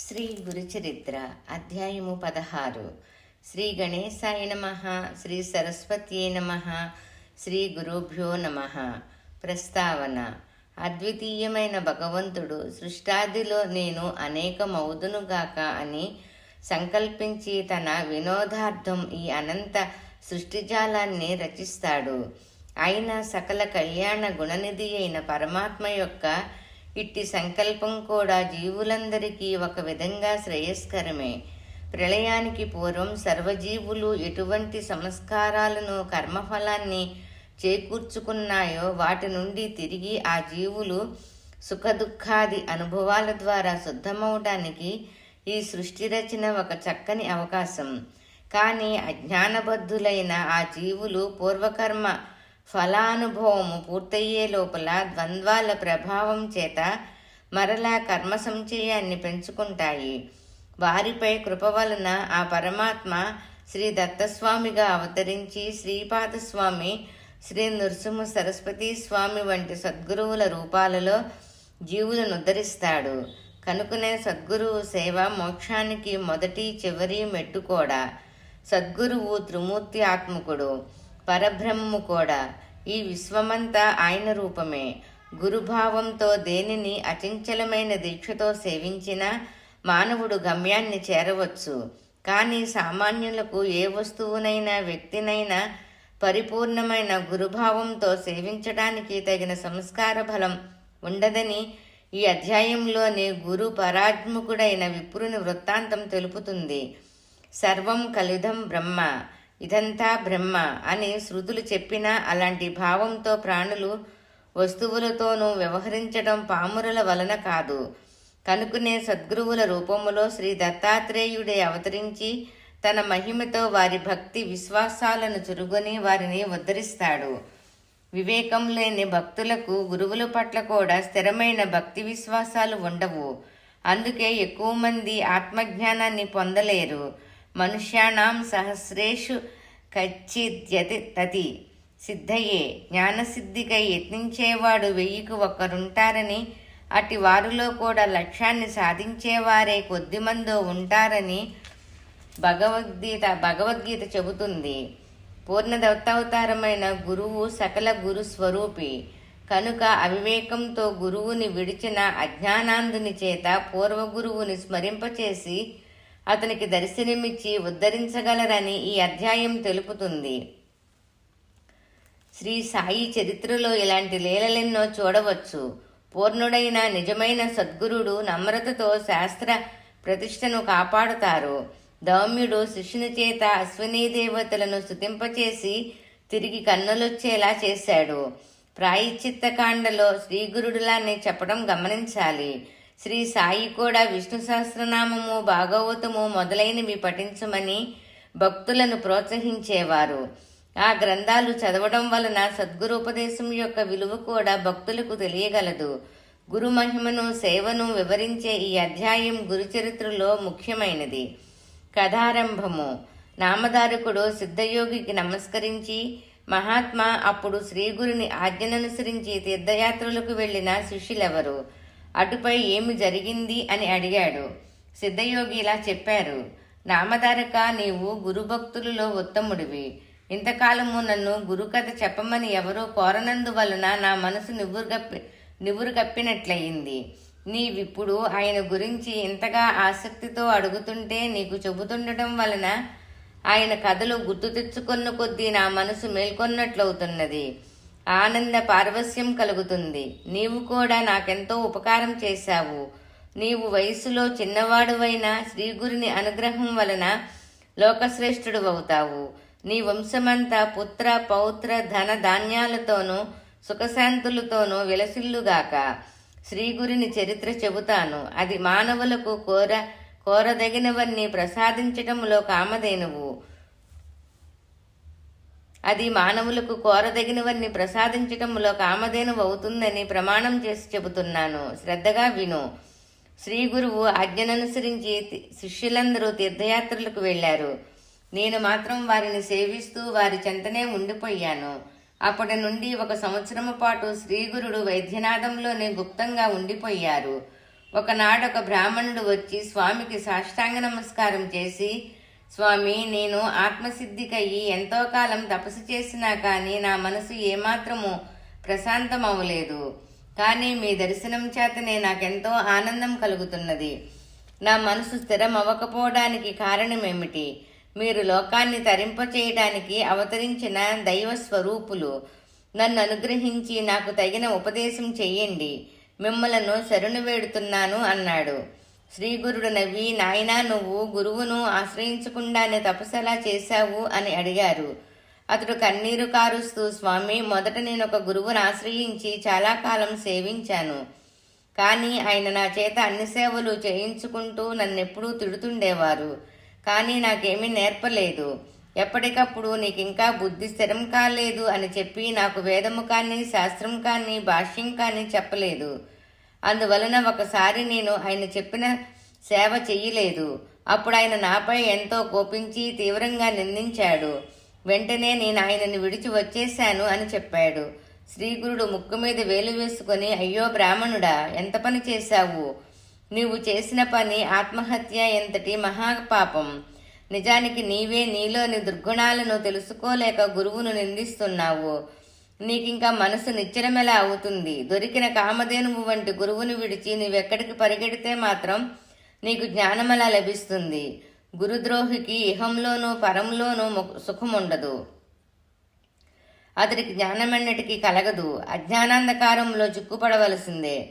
శ్రీ గురుచరిత్ర అధ్యాయము 16. శ్రీ గణేశాయ నమః. శ్రీ సరస్వత్యై నమః. శ్రీ గురుభ్యో నమః. ప్రస్తావన. అద్వితీయమైన భగవంతుడు సృష్టాదిలో నేను అనేకమౌదునుగాక అని సంకల్పించి తన వినోదార్థం ఈ అనంత సృష్టిజాలాన్ని రచిస్తాడు. ఆయన సకల కళ్యాణ గుణనిధి అయిన పరమాత్మ యొక్క ఇట్టి సంకల్పం కూడా జీవులందరికీ ఒక విధంగా శ్రేయస్కరమే. ప్రళయానికి పూర్వం సర్వజీవులు ఎటువంటి సంస్కారాలను కర్మఫలాన్ని చేకూర్చుకున్నాయో వాటి నుండి తిరిగి ఆ జీవులు సుఖదుఖాది అనుభవాల ద్వారా శుద్ధమవటానికి ఈ సృష్టి రచన ఒక చక్కని అవకాశం. కానీ అజ్ఞానబద్ధులైన ఆ జీవులు పూర్వకర్మ ఫలానుభవము పూర్తయ్యే లోపల ద్వంద్వాల ప్రభావం చేత మరలా కర్మ సంచయాన్ని పెంచుకుంటాయి. వారిపై కృప వలన ఆ పరమాత్మ శ్రీ దత్తస్వామిగా అవతరించి శ్రీపాదస్వామి, శ్రీ నృసింహ సరస్వతీ స్వామి వంటి సద్గురువుల రూపాలలో జీవులను ఉద్ధరిస్తాడు. కనుకనే సద్గురువు సేవ మోక్షానికి మొదటి చివరి మెట్టు కూడా. సద్గురువు త్రిమూర్తి ఆత్మకుడు, పరబ్రహ్మము కూడా. ఈ విశ్వమంతా ఆయన రూపమే. గురుభావంతో దేనిని అచంచలమైన దీక్షతో సేవించినా మానవుడు గమ్యాన్ని చేరవచ్చు. కానీ సామాన్యులకు ఏ వస్తువునైనా వ్యక్తినైనా పరిపూర్ణమైన గురుభావంతో సేవించడానికి తగిన సంస్కార బలం ఉండదని ఈ అధ్యాయంలోని గురు పరాత్ముకుడైన విప్రుని వృత్తాంతం తెలుపుతుంది. సర్వం కలిదం బ్రహ్మ, ఇదంతా బ్రహ్మ అని శృతులు చెప్పినా అలాంటి భావంతో ప్రాణులు వస్తువులతోనూ వ్యవహరించడం పామురుల వలన కాదు. కనుకనే సద్గురువుల రూపములో శ్రీ దత్తాత్రేయుడే అవతరించి తన మహిమతో వారి భక్తి విశ్వాసాలను చురుగొని వారిని ఉద్ధరిస్తాడు. వివేకం లేని భక్తులకు గురువుల పట్ల కూడా స్థిరమైన భక్తి విశ్వాసాలు ఉండవు. అందుకే ఎక్కువ మంది ఆత్మజ్ఞానాన్ని పొందలేరు. మనుష్యాణం సహస్రేషు కచ్చిద్యతి తతి సిద్ధయే. జ్ఞానసిద్ధికై యత్నించేవాడు 1000కు ఒకరుంటారని, అట్టి వారిలో కూడా లక్ష్యాన్ని సాధించేవారే కొద్దిమందో ఉంటారని భగవద్గీత చెబుతుంది. పూర్ణ దత్తావతారమైన గురువు సకల గురు స్వరూపి. కనుక అవివేకంతో గురువుని విడిచిన అజ్ఞానాంధుని చేత పూర్వ గురువుని స్మరింపచేసి అతనికి దర్శనమిచ్చి ఉద్ధరించగలరని ఈ అధ్యాయం తెలుపుతుంది. శ్రీ సాయి చరిత్రలో ఇలాంటి లీలలెన్నో చూడవచ్చు. పూర్ణుడైన నిజమైన సద్గురుడు నమ్రతతో శాస్త్ర ప్రతిష్టను కాపాడుతారు. దౌమ్యుడు శిష్యుని చేత అశ్వినీ దేవతలను స్తుతింపచేసి తిరిగి కన్నులొచ్చేలా చేశాడు. ప్రాయశ్చిత్త కాండలో శ్రీగురుడులానే చెప్పడం గమనించాలి. శ్రీ సాయి కూడా విష్ణు సహస్రనామము, భాగవతము మొదలైనవి పఠించమని భక్తులను ప్రోత్సహించేవారు. ఆ గ్రంథాలు చదవడం వలన సద్గురుపదేశం యొక్క విలువ కూడా భక్తులకు తెలియగలదు. గురు మహిమను, సేవను వివరించే ఈ అధ్యాయం గురుచరిత్రలో ముఖ్యమైనది. కథారంభము. నామధారకుడు సిద్ధయోగికి నమస్కరించి, మహాత్మా, అప్పుడు శ్రీగురుని ఆజ్ఞననుసరించి తీర్థయాత్రలకు వెళ్లిన శిష్యులెవరు? అటుపై ఏమి జరిగింది అని అడిగాడు. సిద్ధయోగి ఇలా చెప్పారు. నామధారక, నీవు గురుభక్తులలో ఉత్తముడివి. ఇంతకాలము నన్ను గురుకథ చెప్పమని ఎవరో కోరనందువలన నా మనసు నివురు కప్పినట్లయింది. నీవిప్పుడు ఆయన గురించి ఇంతగా ఆసక్తితో అడుగుతుంటే నీకు చెబుతుండటం వలన ఆయన కథలు గుర్తు తెచ్చుకున్న కొద్దీ నా మనసు మేల్కొన్నట్లవుతున్నది. ఆనంద పారవస్యం కలుగుతుంది. నీవు కూడా నాకెంతో ఉపకారం చేశావు. నీవు వయసులో చిన్నవాడువైన శ్రీగురుని అనుగ్రహం వలన లోకశ్రేష్ఠుడు అవుతావు. నీ వంశమంతా పుత్ర పౌత్ర ధన ధాన్యాలతోనూ సుఖశాంతులతోనూ విలసిల్లుగాక. శ్రీగురుని చరిత్ర చెబుతాను. అది మానవులకు కోరదగినవన్నీ ప్రసాదించటములో కామధేనువు. అది మానవులకు కోరదగినవన్నీ ప్రసాదించటంలో కామధేనువు అవుతుందని ప్రమాణం చేసి చెబుతున్నాను. శ్రద్ధగా విను. శ్రీ గురువు ఆజ్ఞననుసరించి శిష్యులందరూ తీర్థయాత్రలకు వెళ్లారు. నేను మాత్రం వారిని సేవిస్తూ వారి చెంతనే ఉండిపోయాను. అప్పటి నుండి 1 సంవత్సరము పాటు శ్రీగురుడు వైద్యనాథంలోనే గుప్తంగా ఉండిపోయారు. ఒకనాడొక బ్రాహ్మణుడు వచ్చి స్వామికి సాష్టాంగ నమస్కారం చేసి, స్వామి, నేను ఆత్మసిద్ధికయ్యి ఎంతో కాలం తపస్సు చేసినా కానీ నా మనసు ఏమాత్రము ప్రశాంతమవలేదు. కానీ మీ దర్శనం చేతనే నాకెంతో ఆనందం కలుగుతున్నది. నా మనసు స్థిరం అవ్వకపోవడానికి కారణమేమిటి? మీరు లోకాన్ని తరింపచేయడానికి అవతరించిన దైవ స్వరూపులు. నన్ను అనుగ్రహించి నాకు తగిన ఉపదేశం చెయ్యండి. మిమ్మలను శరణు వేడుతున్నాను అన్నాడు. శ్రీగురుడు నవ్వి, నాయనా, నువ్వు గురువును ఆశ్రయించకుండానే తపస్సెలా చేశావు అని అడిగారు. అతడు కన్నీరు కారుస్తూ, స్వామి, మొదట నేను ఒక గురువును ఆశ్రయించి చాలా కాలం సేవించాను. కానీ ఆయన నా చేత అన్ని సేవలు చేయించుకుంటూ నన్నెప్పుడూ తిడుతుండేవారు. కానీ నాకేమీ నేర్పలేదు. ఎప్పటికప్పుడు నీకింకా బుద్ధి స్థిరం కాలేదు అని చెప్పి నాకు వేదము కానీ శాస్త్రం కానీ భాష్యం కానీ చెప్పలేదు. అందువలన ఒకసారి నేను ఆయన చెప్పిన సేవ చెయ్యలేదు. అప్పుడు ఆయన నాపై ఎంతో కోపించి తీవ్రంగా నిందించాడు. వెంటనే నేను ఆయనను విడిచి వచ్చేశాను అని చెప్పాడు. శ్రీగురుడు ముక్కు మీద వేలు వేసుకొని, అయ్యో బ్రాహ్మణుడా, ఎంత పని చేశావు? నీవు చేసిన పని ఆత్మహత్య ఎంతటి మహాపాపం. నిజానికి నీవే నీలోని దుర్గుణాలను తెలుసుకోలేక గురువును నిందిస్తున్నావు. నీకింకా మనసు నిశ్చలమెలా అవుతుంది? దొరికిన కామధేనువు వంటి గురువును విడిచి నీవెక్కడికి పరిగెడితే మాత్రం నీకు జ్ఞానమెలా లభిస్తుంది? గురుద్రోహికి ఇహంలోనూ పరంలోనూ సుఖముండదు. అతడికి జ్ఞానమన్నటికీ కలగదు. అజ్ఞానాంధకారంలో చిక్కుపడవలసిందే.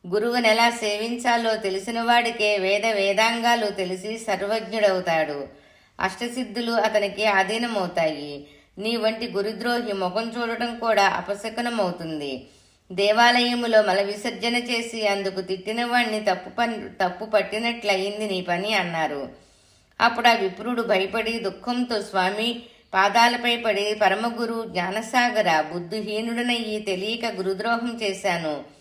గురువునెలా సేవించాలో తెలిసిన వాడికే వేదాంగాలు తెలిసి సర్వజ్ఞుడవుతాడు. అష్టసిద్ధులు అతనికి ఆధీనమవుతాయి. నీ వంటి గురుద్రోహి ముఖం చూడటం కూడా అపశకునమవుతుంది. దేవాలయములో మల విసర్జన చేసి అందుకు తిట్టిన వాణ్ణి తప్పు పట్టినట్లయింది నీ పని అన్నారు. అప్పుడు ఆ విప్రుడు భయపడి దుఃఖంతో స్వామి పాదాలపై పడి, పరమగురు జ్ఞానసాగర, బుద్ధిహీనుడనయ్యి తెలియక గురుద్రోహం చేశాను.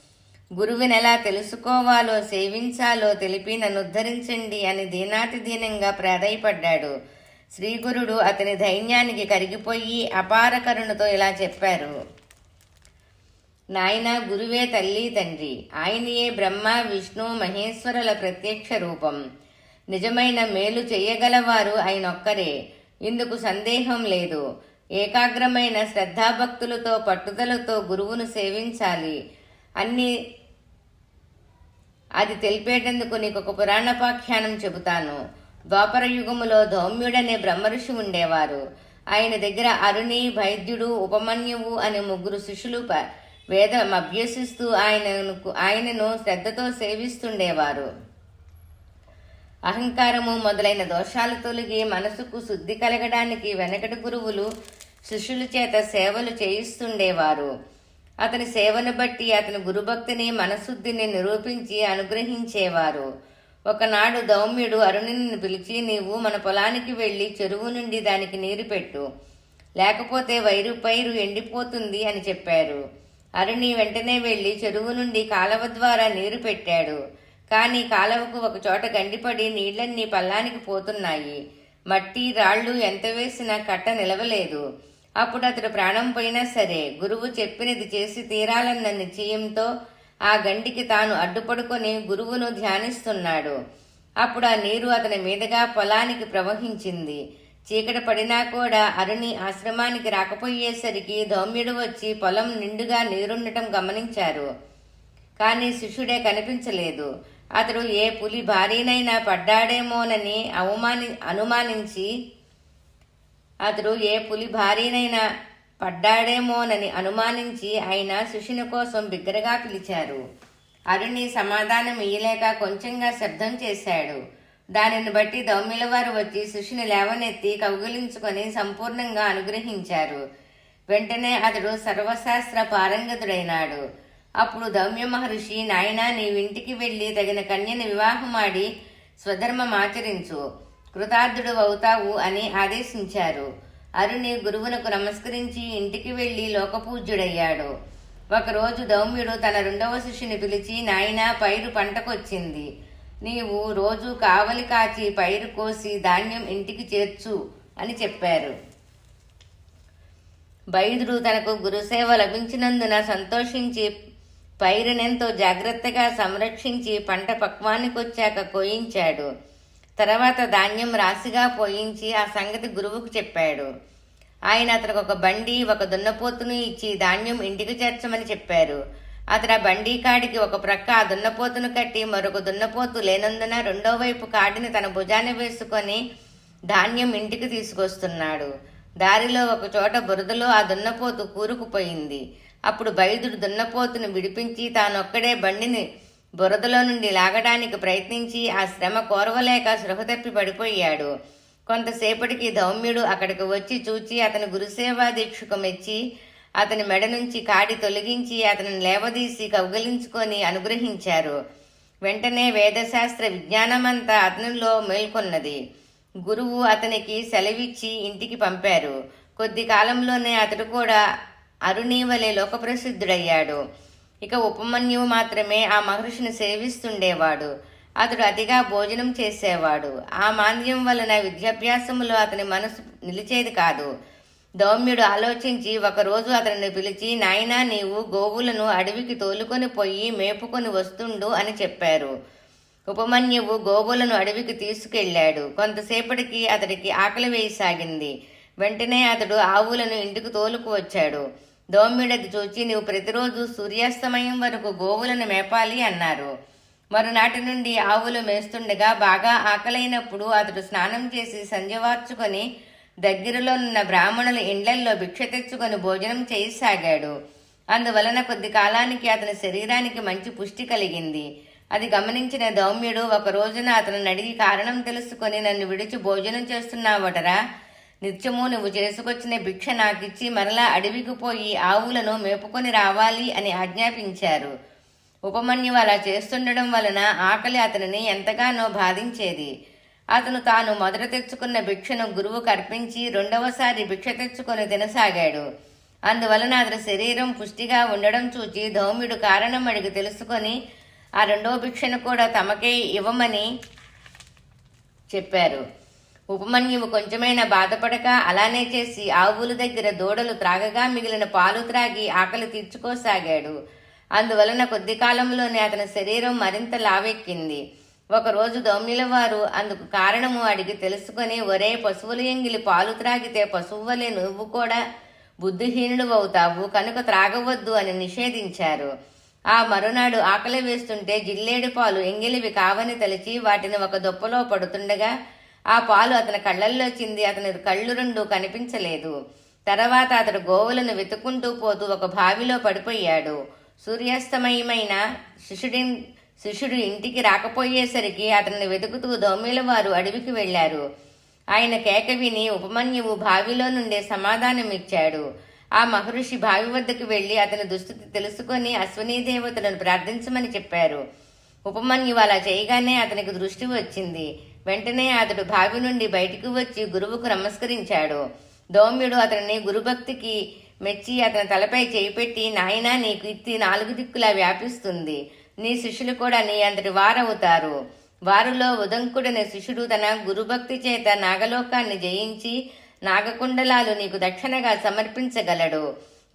గురువునెలా తెలుసుకోవాలో సేవించాలో తెలిపి నన్ను ఉద్ధరించండి అని దీనాతి దీనంగా ప్రాధేయపడ్డాడు. శ్రీగురుడు అతని ధైర్యానికి కరిగిపోయి అపార కరుణతో ఇలా చెప్పారు. నాయన, గురువే తల్లి తండ్రి. ఆయనయే బ్రహ్మ విష్ణు మహేశ్వరుల ప్రత్యక్ష రూపం. నిజమైన మేలు చెయ్యగలవారు ఆయనొక్కరే. ఇందుకు సందేహం లేదు. ఏకాగ్రమైన శ్రద్ధాభక్తులతో పట్టుదలతో గురువును సేవించాలి. అది తెలిపేటందుకు నీకొక పురాణోపాఖ్యానం చెబుతాను. ద్వాపర యుగములో ధౌమ్యుడనే బ్రహ్మఋషి ఉండేవారు. ఆయన దగ్గర అరుణి, వైద్యుడు, ఉపమన్యువు అనే ముగ్గురు శిష్యులు వేదం అభ్యసిస్తూ ఆయనను శ్రద్ధతో సేవిస్తుండేవారు. అహంకారము మొదలైన దోషాలు తొలగి మనసుకు శుద్ధి కలగడానికి వెనకటి గురువులు శిష్యుల చేత సేవలు చేయిస్తుండేవారు. అతని సేవను బట్టి అతని గురుభక్తిని మనశుద్ధిని నిరూపించి అనుగ్రహించేవారు. ఒకనాడు ధౌమ్యుడు అరుణిని పిలిచి, నీవు మన పొలానికి వెళ్లి చెరువు నుండి దానికి నీరు పెట్టు, లేకపోతే పైరు ఎండిపోతుంది అని చెప్పారు. అరుణి వెంటనే వెళ్లి చెరువు నుండి కాలవ ద్వారా నీరు పెట్టాడు. కానీ కాలవకు ఒక చోట గండిపడి నీళ్లన్నీ పల్లానికి పోతున్నాయి. మట్టి రాళ్లు ఎంత వేసినా కట్ట నిలవలేదు. అప్పుడు అతడు ప్రాణం పోయినా సరే గురువు చెప్పినది చేసి తీరాలన్న నిశ్చయంతో ఆ గండికి తాను అడ్డుపడుకొని గురువును ధ్యానిస్తున్నాడు. అప్పుడు ఆ నీరు అతని మీదుగా పొలానికి ప్రవహించింది. చీకటి పడినా కూడా అరుణి ఆశ్రమానికి రాకపోయేసరికి ధౌమ్యుడు వచ్చి పొలం నిండుగా నీరుండటం గమనించారు. కానీ శిష్యుడే కనిపించలేదు. అతడు ఏ పులి భారీనైనా పడ్డాడేమోనని అనుమానించి ఆయన శిష్యుని కోసం బిగ్గరగా పిలిచారు. అరుణి సమాధానం ఇయ్యలేక కొంచెంగా శబ్దం చేశాడు. దానిని బట్టి ధౌమ్యుల వారు వచ్చి శిష్యుని లేవనెత్తి కౌగిలించుకొని సంపూర్ణంగా అనుగ్రహించారు. వెంటనే అతడు సర్వశాస్త్ర పారంగతుడైనాడు. అప్పుడు ధౌమ్య మహర్షి, నాయనా, నీవింటికి వెళ్లి తగిన కన్యని వివాహమాడి స్వధర్మమాచరించు, కృతార్థుడు అవుతావు అని ఆదేశించారు. అరుణి గురువునకు నమస్కరించి ఇంటికి వెళ్లి లోకపూజ్యుడయ్యాడు. ఒకరోజు ధౌమ్యుడు తన రెండవ శిష్యుని పిలిచి, నాయనా, పైరు పంటకొచ్చింది. నీవు రోజు కావలి కాచి పైరు కోసి ధాన్యం ఇంటికి చేర్చు అని చెప్పారు. వైద్యుడు తనకు గురుసేవ లభించినందున సంతోషించి పైరునెంతో జాగ్రత్తగా సంరక్షించి పంట పక్వానికొచ్చాక కోయించాడు. తర్వాత ధాన్యం రాశిగా పోయించి ఆ సంగతి గురువుకు చెప్పాడు. ఆయన అతనికి ఒక బండి, ఒక దున్నపోతును ఇచ్చి ధాన్యం ఇంటికి చేర్చమని చెప్పారు. అతడు ఆ బండి కాడికి ఒక ప్రక్క ఆ దున్నపోతును కట్టి మరొక దున్నపోతు లేనందున రెండో వైపు కాడిని తన భుజాన వేసుకొని ధాన్యం ఇంటికి తీసుకొస్తున్నాడు. దారిలో ఒక చోట బురదలో ఆ దున్నపోతు కూరుకుపోయింది. అప్పుడు బైదుడు దున్నపోతును విడిపించి తానొక్కడే బండిని బురదలో నుండి లాగడానికి ప్రయత్నించి ఆ శ్రమ కోరవలేక స్పృహ తప్పి పడిపోయాడు. కొంతసేపటికి ధౌమ్యుడు అక్కడికి వచ్చి చూచి అతని గురుసేవా దీక్షకు మెచ్చి అతని మెడ నుంచి కాడి తొలగించి అతనిని లేవదీసి కౌగలించుకొని అనుగ్రహించారు. వెంటనే వేదశాస్త్ర విజ్ఞానమంతా అతనిలో మేల్కొన్నది. గురువు అతనికి సెలవిచ్చి ఇంటికి పంపారు. కొద్ది కాలంలోనే అతడు కూడా అరుణీవలే లోకప్రసిద్ధుడయ్యాడు. ఇక ఉపమన్యువు మాత్రమే ఆ మహర్షిని సేవిస్తుండేవాడు. అతడు అతిగా భోజనం చేసేవాడు. ఆ మాంద్యం వలన విద్యాభ్యాసములో అతని మనసు నిలిచేది కాదు. ధౌమ్యుడు ఆలోచించి ఒకరోజు అతనిని పిలిచి, నాయనా, నీవు గోవులను అడవికి తోలుకొని పోయి మేపుకొని వస్తుండు అని చెప్పారు. ఉపమన్యువు గోవులను అడవికి తీసుకెళ్లాడు. కొంతసేపటికి అతడికి ఆకలి వేయసాగింది. వెంటనే అతడు ఆవులను ఇంటికి తోలుకు వచ్చాడు. ధౌమ్యుడది చూచి, నీవు ప్రతిరోజు సూర్యాస్తమయం వరకు గోవులను మేపాలి అన్నారు. మరునాటి నుండి ఆవులు మేస్తుండగా బాగా ఆకలైనప్పుడు అతడు స్నానం చేసి సంధ్యవార్చుకొని దగ్గరలో ఉన్న బ్రాహ్మణుల ఇండ్లల్లో భిక్ష తెచ్చుకొని భోజనం చేయసాగాడు. అందువలన కొద్ది కాలానికి అతని శరీరానికి మంచి పుష్టి కలిగింది. అది గమనించిన ధౌమ్యుడు ఒక రోజున అతను అడిగి కారణం తెలుసుకొని, నన్ను విడిచి భోజనం చేస్తున్నావటరా? నిత్యము నువ్వు చేసుకొచ్చిన భిక్ష నాకిచ్చి మరలా అడవికి పోయి ఆవులను మేపుకొని రావాలి అని ఆజ్ఞాపించారు. ఉపమన్యువు అలా చేస్తుండడం వలన ఆకలి అతనిని ఎంతగానో బాధించేది. అతను తాను మొదట తెచ్చుకున్న భిక్షను గురువుకు అర్పించి రెండవసారి భిక్ష తెచ్చుకొని తినసాగాడు. అందువలన అతని శరీరం పుష్టిగా ఉండడం చూచి ధౌమ్యుడు కారణం అడిగి తెలుసుకొని ఆ రెండవ భిక్షను కూడా తమకే ఇవ్వమని చెప్పారు. ఉపమన్యువు కొంచెమైనా బాధపడక అలానే చేసి ఆవుల దగ్గర దూడలు త్రాగగా మిగిలిన పాలు త్రాగి ఆకలి తీర్చుకోసాగాడు. అందువలన కొద్ది కాలంలోనే అతని శరీరం మరింత లావెక్కింది. ఒకరోజు ధౌమ్యుల వారు అందుకు కారణము అడిగి తెలుసుకొని, ఒరే, పశువుల ఎంగిలి పాలు త్రాగితే పశువు వలె నువ్వు కూడా బుద్ధిహీనుడు అవుతావు, కనుక త్రాగవద్దు అని నిషేధించారు. ఆ మరునాడు ఆకలి వేస్తుంటే జిల్లేడు పాలు ఎంగిలివి కావని తలిచి వాటిని ఒక దొప్పలో పడుతుండగా ఆ పాలు అతని కళ్ళల్లో చింది అతని కళ్ళు రెండు కనిపించలేదు. తర్వాత అతడు గోవులను వెతుక్కుంటూ పోతూ ఒక బావిలో పడిపోయాడు. సూర్యాస్తమయమైన శిష్యుడు ఇంటికి రాకపోయేసరికి అతన్ని వెతుకుతూ ధౌమ్యుల వారు అడవికి వెళ్లారు. ఆయన కేక విని ఉపమన్యువు బావిలో నుండే సమాధానమిచ్చాడు. ఆ మహర్షి బావి వద్దకు వెళ్లి అతని దుస్థితి తెలుసుకొని అశ్వనీ దేవతలను ప్రార్థించమని చెప్పారు. ఉపమన్యువు అలా చేయగానే అతనికి దృష్టి వచ్చింది. వెంటనే అతడు బావి నుండి బయటికి వచ్చి గురువుకు నమస్కరించాడు. ధౌమ్యుడు అతనిని గురుభక్తికి మెచ్చి అతని తలపై చేయిపెట్టి, నాయనా, నీ కీర్తి 4 దిక్కులా వ్యాపిస్తుంది. నీ శిష్యులు కూడా నీ అంతటి వారవుతారు. వారిలో ఉదంకుడనే శిష్యుడు తన గురుభక్తి చేత నాగలోకాన్ని జయించి నాగకుండలాలు నీకు దక్షిణగా సమర్పించగలడు.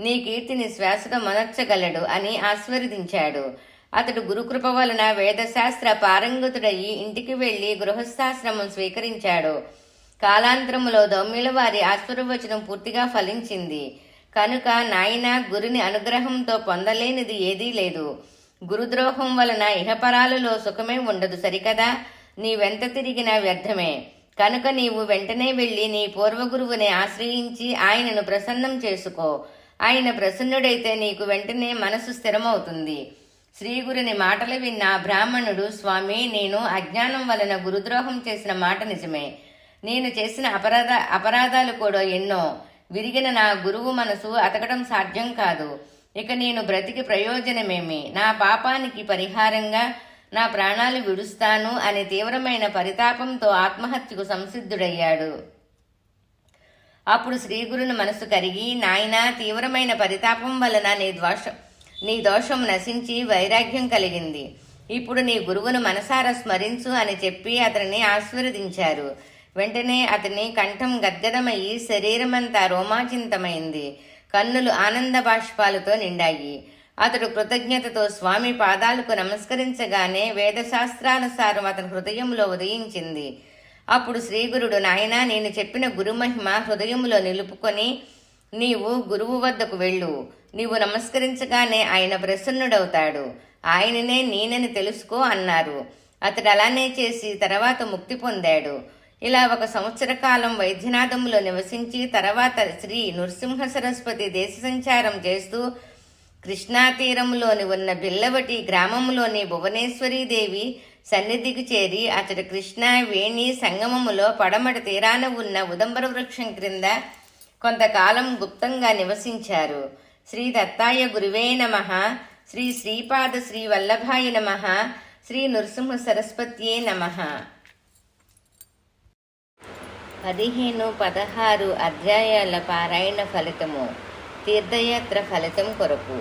నీ కీర్తిని శ్వాసతో మనర్చగలడు అని ఆశీర్వదించాడు. అతడు గురుకృప వలన వేదశాస్త్ర పారంగతుడయి ఇంటికి వెళ్లి గృహస్థాశ్రమం స్వీకరించాడు. కాలాంతరములో ధౌమ్యుల వారి ఆశీర్వచనం పూర్తిగా ఫలించింది. కనుక నాయన, గురుని అనుగ్రహంతో పొందలేనిది ఏదీ లేదు. గురుద్రోహం వలన ఇహపరాలలో సుఖమే ఉండదు సరికదా? నీవెంత తిరిగినా వ్యర్థమే. కనుక నీవు వెంటనే వెళ్లి నీ పూర్వగురువుని ఆశ్రయించి ఆయనను ప్రసన్నం చేసుకో. ఆయన ప్రసన్నుడైతే నీకు వెంటనే మనసు స్థిరమవుతుంది. శ్రీగురుని మాటలు విన్న బ్రాహ్మణుడు, స్వామి, నేను అజ్ఞానం వలన గురుద్రోహం చేసిన మాట నిజమే. నేను చేసిన అపరాధాలు కూడా ఎన్నో. విరిగిన నా గురువు మనసు అతకడం సాధ్యం కాదు. ఇక నేను బ్రతికి ప్రయోజనమేమి? నా పాపానికి పరిహారంగా నా ప్రాణాలు విడుస్తాను అని తీవ్రమైన పరితాపంతో ఆత్మహత్యకు సంసిద్ధుడయ్యాడు. అప్పుడు శ్రీగురుని మనసు కరిగి, నాయనా, తీవ్రమైన పరితాపం వలన నీ దోషం నశించి వైరాగ్యం కలిగింది. ఇప్పుడు నీ గురువును మనసారా స్మరించు అని చెప్పి అతనిని ఆశీర్వదించారు. వెంటనే అతని కంఠం గద్గదమయ్యి శరీరమంతా రోమాంచితమైంది. కన్నులు ఆనంద బాష్పాలతో నిండాయి. అతడు కృతజ్ఞతతో స్వామి పాదాలకు నమస్కరించగానే వేదశాస్త్రానుసారం అతని హృదయంలో ఉదయించింది. అప్పుడు శ్రీగురుడు, నాయనా, నేను చెప్పిన గురుమహిమ హృదయంలో నిలుపుకొని నీవు గురువు వద్దకు వెళ్ళు. నీవు నమస్కరించగానే ఆయన ప్రసన్నుడవుతాడు. ఆయననే నేనని తెలుసుకో అన్నారు. అతడు అలానే చేసి తర్వాత ముక్తి పొందాడు. ఇలా 1 సంవత్సర కాలం వైద్యనాథంలో నివసించి తర్వాత శ్రీ నృసింహ సరస్వతి దేశ సంచారం చేస్తూ కృష్ణా తీరంలోని ఉన్న బిల్లవటి గ్రామంలోని భువనేశ్వరీదేవి సన్నిధికి చేరి అతడు కృష్ణ వేణి సంగమములో పడమటి తీరాన ఉన్న ఉదంబర వృక్షం క్రింద కొంతకాలం గుప్తంగా నివసించారు. శ్రీ దత్తాయ గురువే నమః. శ్రీ శ్రీపాద శ్రీ వల్లభాయ నమః. శ్రీ నృసింహ సరస్వత్యే నమః. 15-16 అధ్యాయాల పారాయణ ఫలితము. తీర్థయాత్ర ఫలితం కొరకు